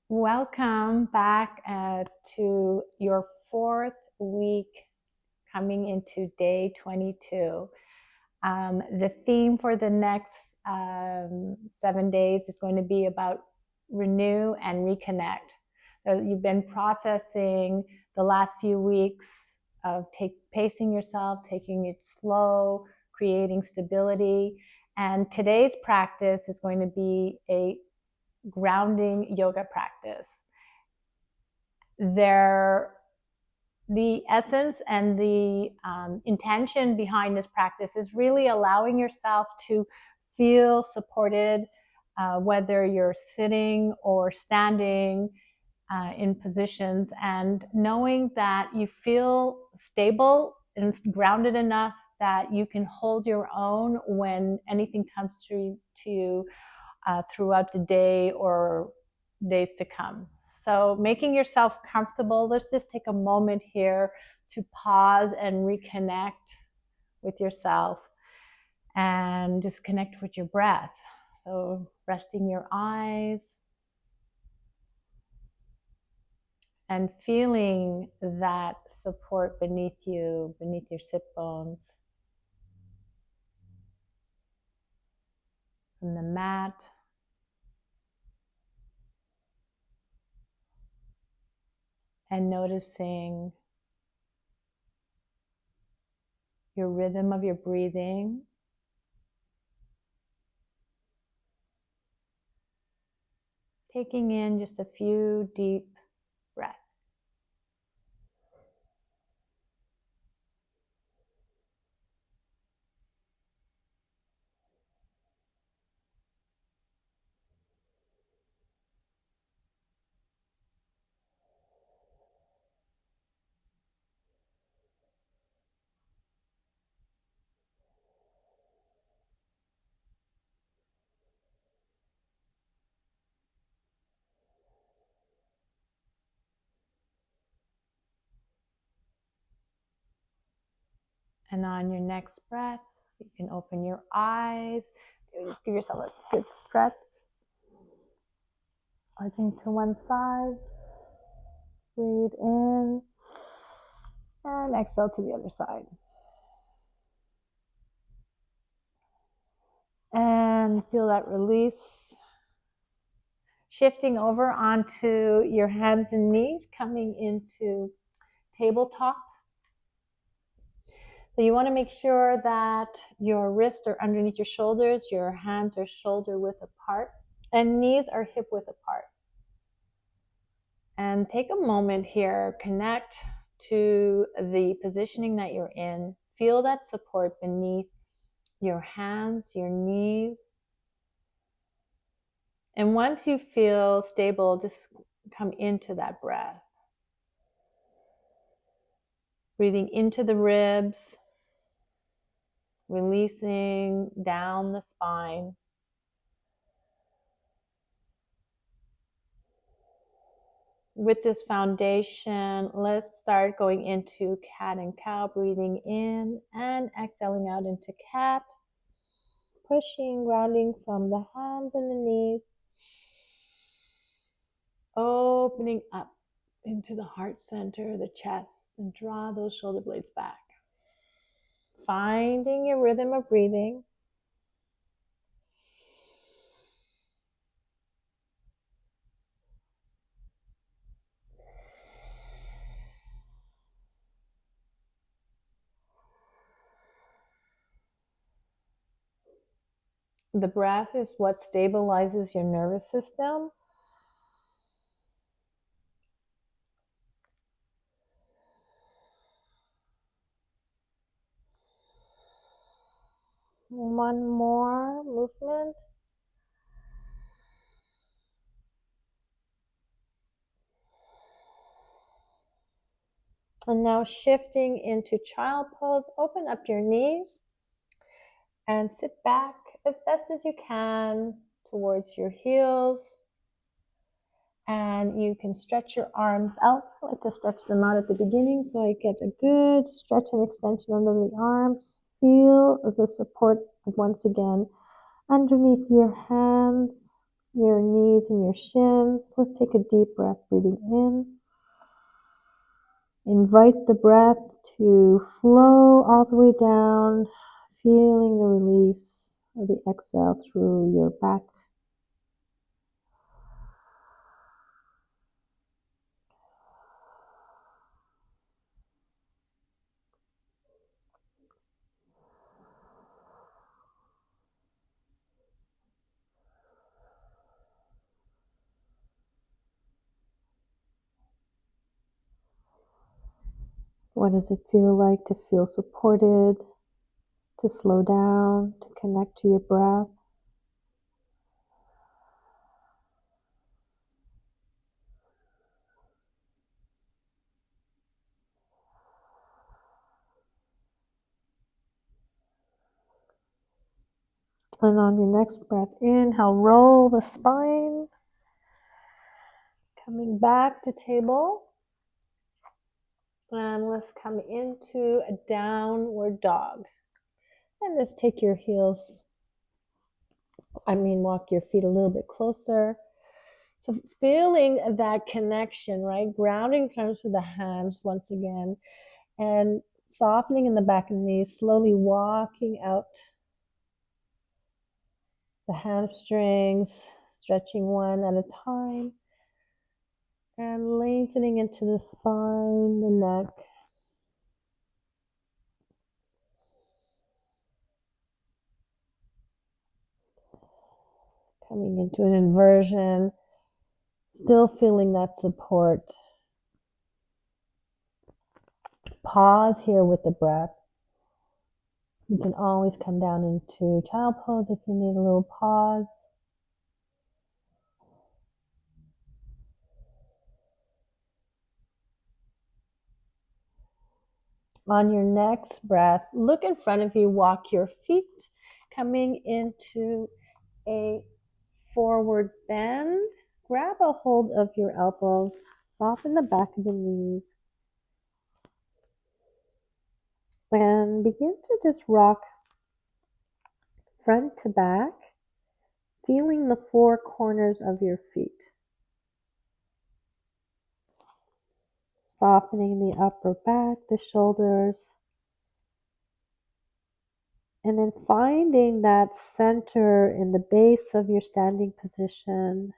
Welcome back to your fourth week coming into day 22. The theme for the next 7 days is going to be about renew and reconnect. So you've been processing the last few weeks of pacing yourself, taking it slow, creating stability. And today's practice is going to be a grounding yoga practice. The essence and the intention behind this practice is really allowing yourself to feel supported, whether you're sitting or standing in positions, and knowing that you feel stable and grounded enough that you can hold your own when anything comes to you throughout the day or days to come. So, making yourself comfortable, let's just take a moment here to pause and reconnect with yourself and just connect with your breath. So, resting your eyes and feeling that support beneath you, beneath your sit bones, from the mat. And noticing your rhythm of your breathing. Taking in just a few deep breaths. And on your next breath, you can open your eyes. Just give yourself a good stretch. Arching to one side. Breathe in. And exhale to the other side. And feel that release. Shifting over onto your hands and knees, coming into tabletop. So you want to make sure that your wrists are underneath your shoulders, your hands are shoulder width apart, and knees are hip width apart. And take a moment here, connect to the positioning that you're in. Feel that support beneath your hands, your knees. And once you feel stable, just come into that breath. Breathing into the ribs, releasing down the spine. With this foundation, let's start going into cat and cow, breathing in and exhaling out into cat. Pushing, grounding from the hands and the knees. Opening up into the heart center, the chest, and draw those shoulder blades back. Finding your rhythm of breathing. The breath is what stabilizes your nervous system. One more movement. And now shifting into child pose, open up your knees and sit back as best as you can towards your heels. And you can stretch your arms out. I like to stretch them out at the beginning so I get a good stretch and extension under the arms. Feel the support once again underneath your hands, your knees and your shins. Let's take a deep breath, breathing in. Invite the breath to flow all the way down, feeling the release of the exhale through your back. What does it feel like to feel supported, to slow down, to connect to your breath? And on your next breath, inhale, roll the spine, coming back to table. And let's come into a downward dog. And let's take your walk your feet a little bit closer. So feeling that connection, right? Grounding through the hands once again, and softening in the back of the knees, slowly walking out the hamstrings, stretching one at a time, and lengthening into the spine, the neck. Coming into an inversion, still feeling that support. Pause here with the breath. You can always come down into child pose if you need a little pause. On your next breath, look in front of you, walk your feet, coming into a forward bend. Grab a hold of your elbows, soften the back of the knees, and begin to just rock front to back, feeling the four corners of your feet. Softening the upper back, the shoulders, and then finding that center in the base of your standing position.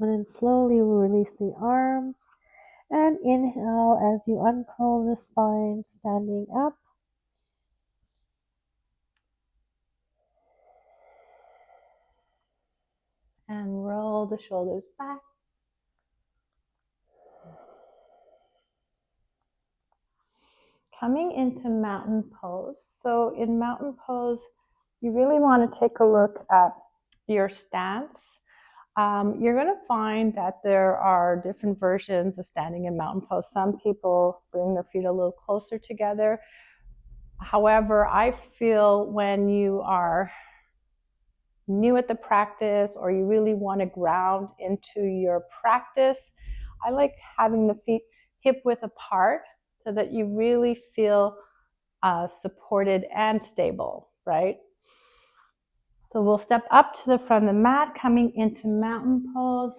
And then slowly release the arms and inhale as you uncurl the spine, standing up. And roll the shoulders back. Coming into mountain pose. So in mountain pose, you really want to take a look at your stance. You're going to find that there are different versions of standing in mountain pose. Some people bring their feet a little closer together. However, I feel when you are new at the practice or you really want to ground into your practice, I like having the feet hip width apart so that you really feel supported and stable, right? So we'll step up to the front of the mat, coming into mountain pose.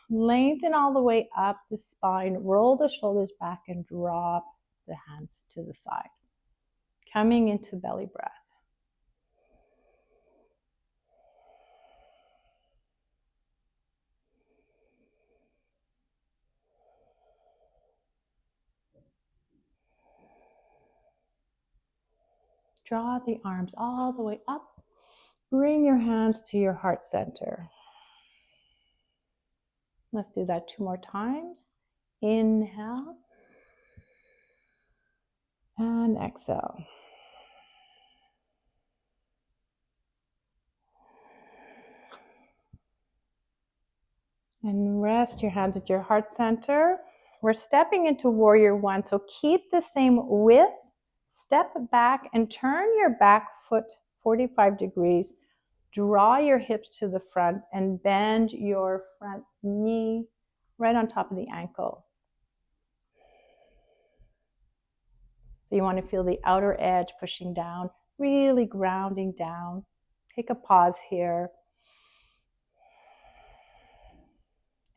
Lengthen all the way up the spine, roll the shoulders back and drop the hands to the side. Coming into belly breath. Draw the arms all the way up. Bring your hands to your heart center. Let's do that 2 more times. Inhale and exhale. And rest your hands at your heart center. We're stepping into warrior one, so keep the same width. Step back and turn your back foot 45 degrees. Draw your hips to the front and bend your front knee right on top of the ankle. So you want to feel the outer edge pushing down, really grounding down. Take a pause here.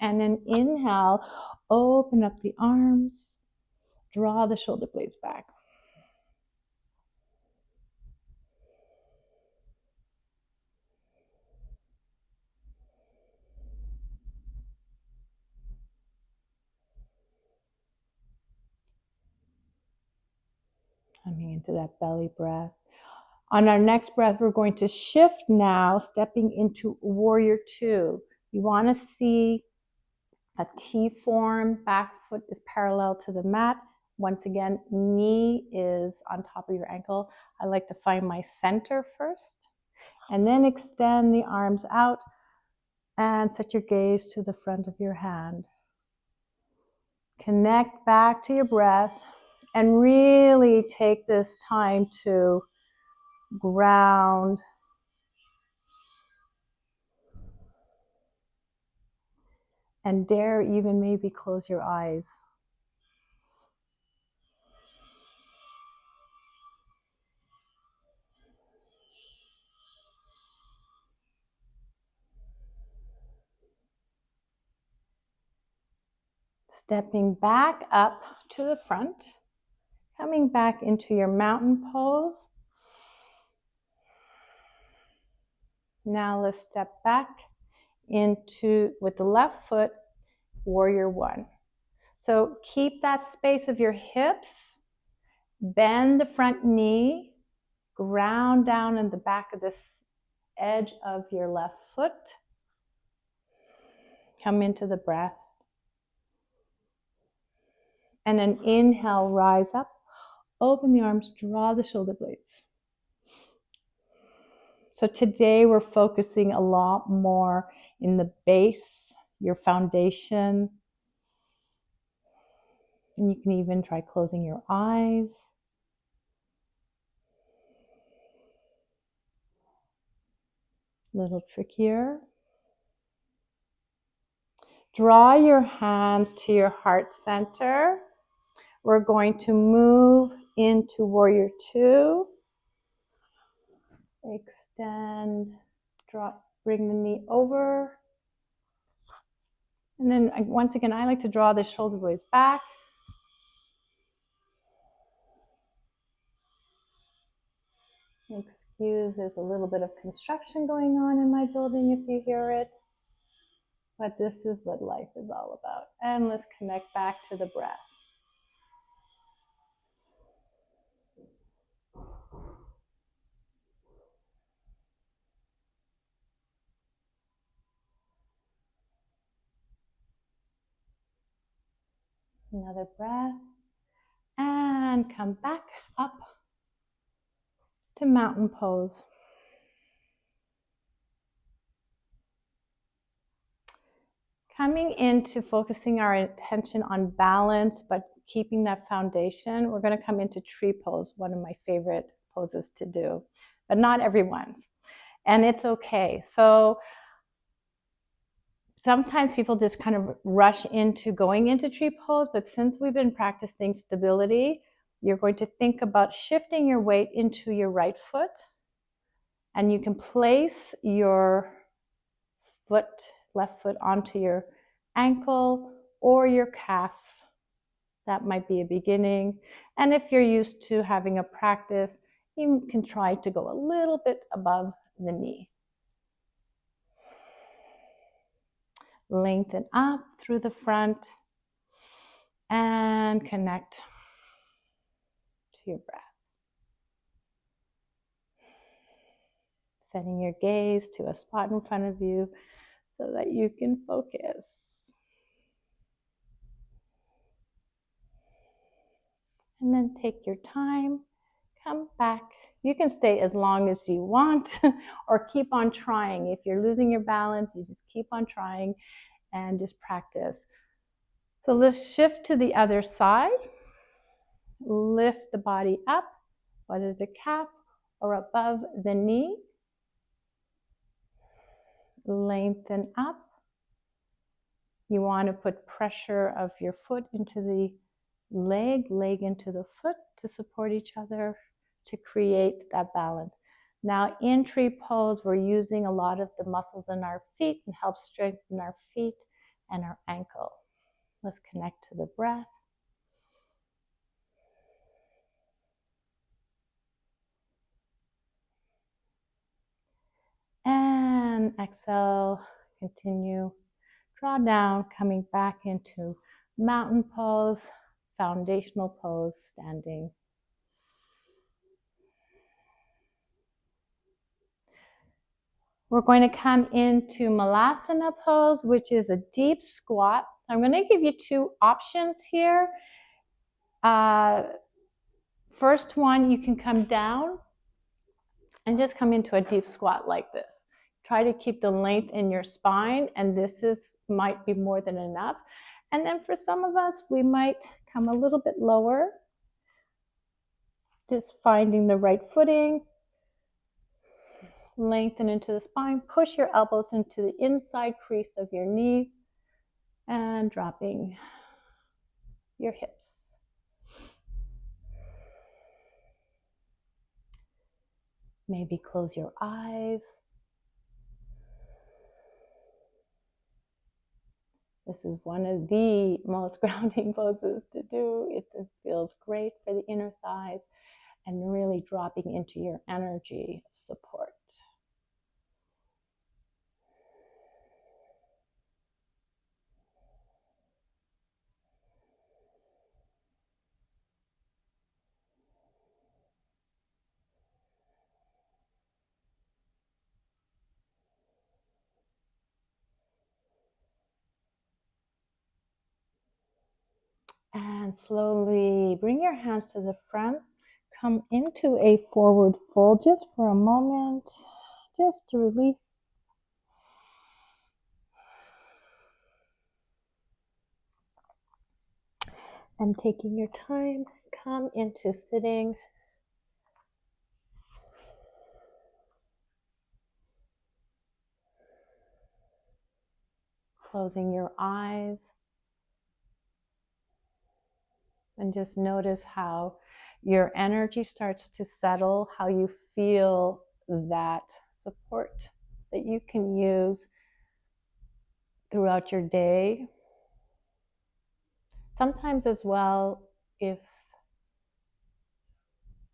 And then inhale, open up the arms, draw the shoulder blades back. Coming into that belly breath. On our next breath, we're going to shift now, stepping into warrior two. You want to see a T form, back foot is parallel to the mat. Once again, knee is on top of your ankle. I like to find my center first, and then extend the arms out and set your gaze to the front of your hand. Connect back to your breath and really take this time to ground and dare even maybe close your eyes. Stepping back up to the front, coming back into your mountain pose. Now let's step back into, with the left foot, warrior one. So keep that space of your hips, bend the front knee, ground down in the back of this edge of your left foot. Come into the breath. And then inhale, rise up, open the arms, draw the shoulder blades. So today we're focusing a lot more in the base, your foundation. And you can even try closing your eyes. A little trickier. Draw your hands to your heart center. We're going to move into warrior two. Extend, drop, bring the knee over. And then once again, I like to draw the shoulder blades back. Excuse, there's a little bit of construction going on in my building if you hear it. But this is what life is all about. And let's connect back to the breath. Another breath. And come back up to mountain pose. Coming into focusing our attention on balance, but keeping that foundation, we're going to come into tree pose, one of my favorite poses to do, but not everyone's. And it's okay. So sometimes people just kind of rush into going into tree pose, but since we've been practicing stability, you're going to think about shifting your weight into your right foot, and you can place your left foot onto your ankle or your calf. That might be a beginning. And if you're used to having a practice, you can try to go a little bit above the knee. Lengthen up through the front and connect to your breath. Setting your gaze to a spot in front of you so that you can focus. And then take your time, come back. You can stay as long as you want or keep on trying. If you're losing your balance, you just keep on trying and just practice. So let's shift to the other side. Lift the body up, whether it's the calf or above the knee. Lengthen up. You want to put pressure of your foot into the leg into the foot to support each other to create that balance. Now in tree pose, we're using a lot of the muscles in our feet and help strengthen our feet and our ankle. Let's connect to the breath. And exhale, continue. Draw down, coming back into mountain pose, foundational pose, standing. We're going to come into Malasana pose, which is a deep squat. I'm going to give you two options here. First one, you can come down and just come into a deep squat like this. Try to keep the length in your spine, and this might be more than enough. And then for some of us, we might come a little bit lower, just finding the right footing. Lengthen into the spine, push your elbows into the inside crease of your knees, and dropping your hips. Maybe close your eyes. This is one of the most grounding poses to do. It feels great for the inner thighs and really dropping into your energy of support. And slowly bring your hands to the front. Come into a forward fold just for a moment, just to release. And taking your time, come into sitting. Closing your eyes. And just notice how your energy starts to settle, how you feel that support that you can use throughout your day. Sometimes as well, if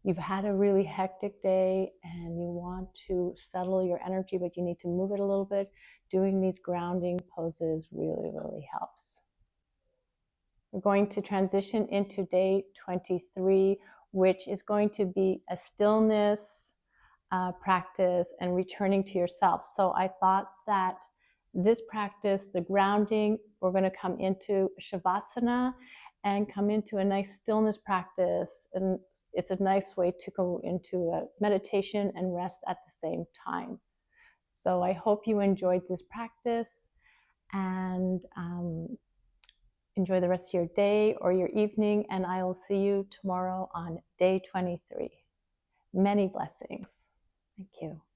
you've had a really hectic day and you want to settle your energy, but you need to move it a little bit, doing these grounding poses really, really helps. We're going to transition into day 23, which is going to be a stillness practice and returning to yourself. So I thought that this practice, the grounding, we're going to come into Shavasana and come into a nice stillness practice. And it's a nice way to go into a meditation and rest at the same time. So I hope you enjoyed this practice and enjoy the rest of your day or your evening. And I will see you tomorrow on day 23. Many blessings. Thank you.